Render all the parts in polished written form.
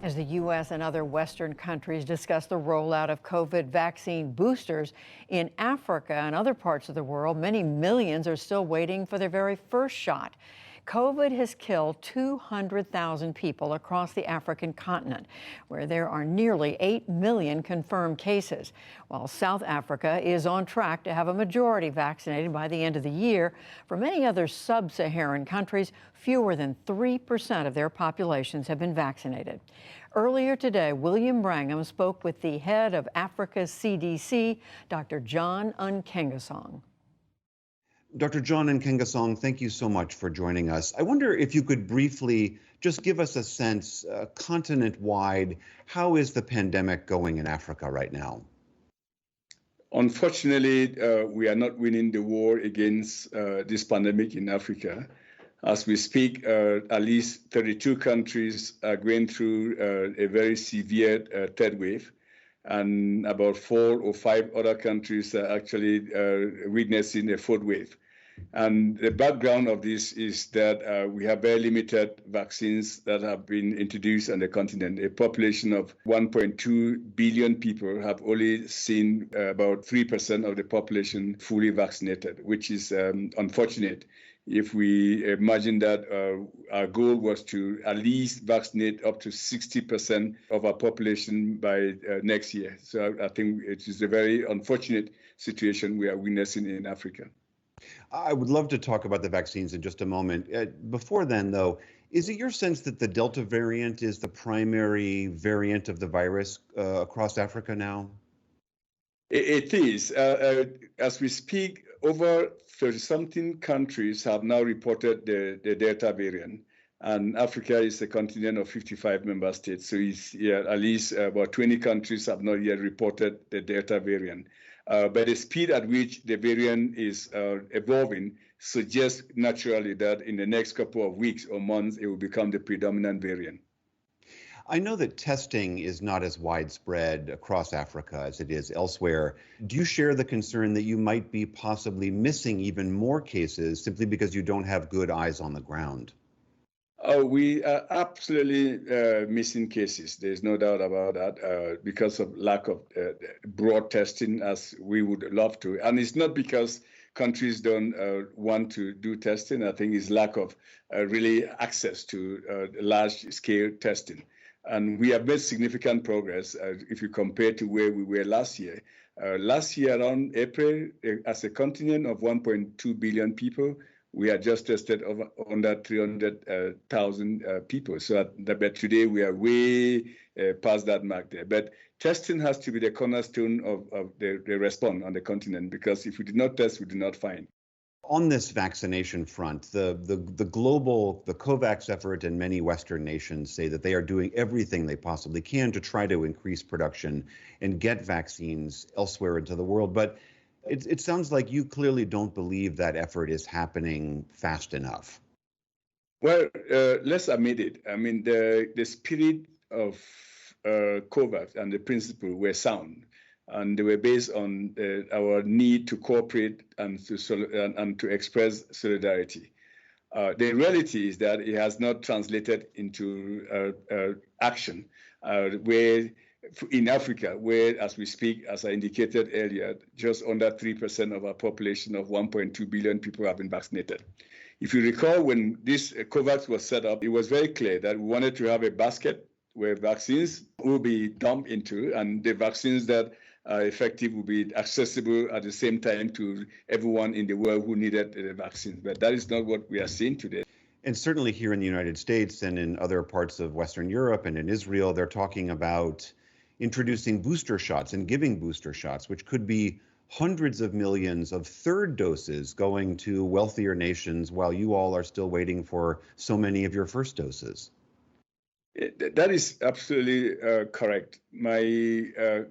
As the U.S. and other Western countries discuss the rollout of COVID vaccine boosters in Africa and other parts of the world, many millions are still waiting for their very first shot. COVID has killed 200,000 people across the African continent, where there are nearly 8 million confirmed cases, while South Africa is on track to have a majority vaccinated by the end of the year. For many other sub-Saharan countries, fewer than 3% of their populations have been vaccinated. Earlier today, William Brangham spoke with the head of Africa's CDC, Dr. John Nkengasong. Dr. John Nkengasong, thank you so much for joining us. I wonder if you could briefly just give us a sense, continent-wide, how is the pandemic going in Africa right now? Unfortunately, we are not winning the war against this pandemic in Africa. As we speak, at least 32 countries are going through a very severe third wave, and about 4 or 5 other countries are actually witnessing a fourth wave. And the background of this is that we have very limited vaccines that have been introduced on the continent. A population of 1.2 billion people have only seen about 3% of the population fully vaccinated, which is unfortunate. If we imagine that our goal was to at least vaccinate up to 60% of our population by next year. So I think it is a very unfortunate situation we are witnessing in Africa. I would love to talk about the vaccines in just a moment. Before then, though, is it your sense that the Delta variant is the primary variant of the virus across Africa now? It is. As we speak, over 30-something countries have now reported the Delta variant. And Africa is a continent of 55 member states. So at least about 20 countries have not yet reported the Delta variant. But the speed at which the variant is evolving suggests naturally that in the next couple of weeks or months, it will become the predominant variant. I know that testing is not as widespread across Africa as it is elsewhere. Do you share the concern that you might be possibly missing even more cases simply because you don't have good eyes on the ground? Oh, we are absolutely missing cases. There's no doubt about that because of lack of broad testing as we would love to. And it's not because countries don't want to do testing. I think it's lack of really access to large-scale testing. And we have made significant progress if you compare to where we were last year. Last year, around April, as a continent of 1.2 billion people, we had just tested under 300,000 people. So but today we are way past that mark there. But testing has to be the cornerstone of the response on the continent, because if we did not test, we did not find. On this vaccination front, the COVAX effort and many Western nations say that they are doing everything they possibly can to try to increase production and get vaccines elsewhere into the world. But it sounds like you clearly don't believe that effort is happening fast enough. Well, let's admit it. I mean, the spirit of COVAX and the principle were sound, and they were based on our need to cooperate and to express solidarity. The reality is that it has not translated into action, where in Africa, where, as we speak, as I indicated earlier, just under 3% of our population of 1.2 billion people have been vaccinated. If you recall, when this COVAX was set up, it was very clear that we wanted to have a basket where vaccines will be dumped into, and the vaccines that are effective will be accessible at the same time to everyone in the world who needed the vaccine. But that is not what we are seeing today. And certainly here in the United States and in other parts of Western Europe and in Israel, they're talking about introducing booster shots and giving booster shots, which could be hundreds of millions of third doses going to wealthier nations while you all are still waiting for so many of your first doses. That is absolutely correct. My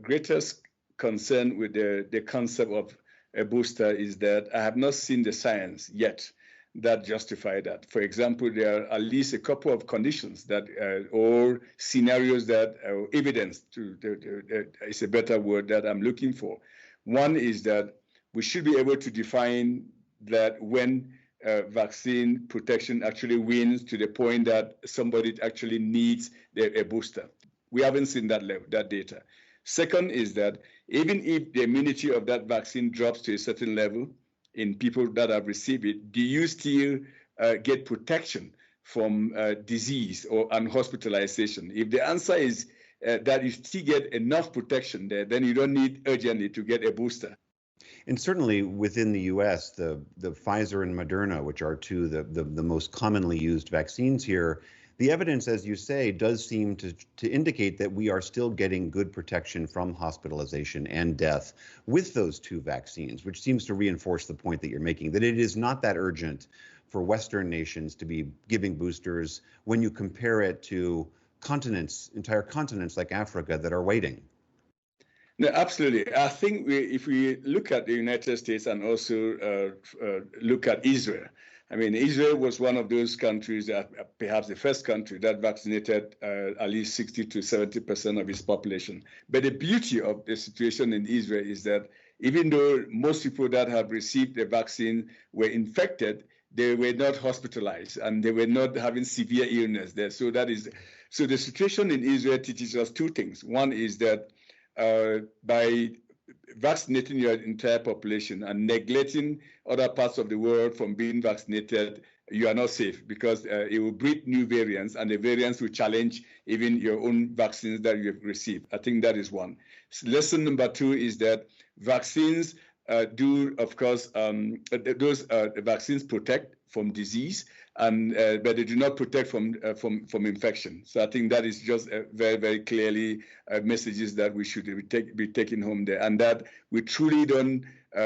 greatest concern with the concept of a booster is that I have not seen the science yet that justify that. For example, there are at least a couple of conditions that or scenarios that evidence is a better word that I'm looking for. One is that we should be able to define that when vaccine protection actually wins to the point that somebody actually needs a booster. We haven't seen that level, that data. Second is that even if the immunity of that vaccine drops to a certain level in people that have received it, do you still get protection from disease and hospitalization? If the answer is that you still get enough protection there, then you don't need urgently to get a booster. And certainly within the U.S., the Pfizer and Moderna, which are two the most commonly used vaccines here, the evidence, as you say, does seem to indicate that we are still getting good protection from hospitalization and death with those two vaccines, which seems to reinforce the point that you're making, that it is not that urgent for Western nations to be giving boosters when you compare it to continents, entire continents like Africa that are waiting. No, absolutely. I think if we look at the United States and also look at Israel, I mean, Israel was one of those countries that perhaps the first country that vaccinated at least 60 to 70% of its population. But the beauty of the situation in Israel is that even though most people that have received the vaccine were infected, they were not hospitalized and they were not having severe illness there. So the situation in Israel teaches us two things. One is that by vaccinating your entire population and neglecting other parts of the world from being vaccinated, you are not safe because it will breed new variants and the variants will challenge even your own vaccines that you have received. I think that is one. Lesson number two is that vaccines do, of course, those vaccines protect from disease, but they do not protect from infection. So I think that is just very, very clearly messages that we should be taking home there, and that we truly don't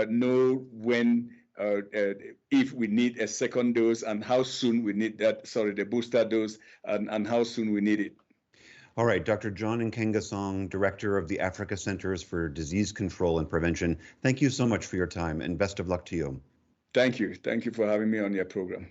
know when, if we need a second dose and how soon we need that. Sorry, the booster dose and how soon we need it. All right, Dr. John Nkengasong, Director of the Africa Centers for Disease Control and Prevention, thank you so much for your time and best of luck to you. Thank you. Thank you for having me on your program.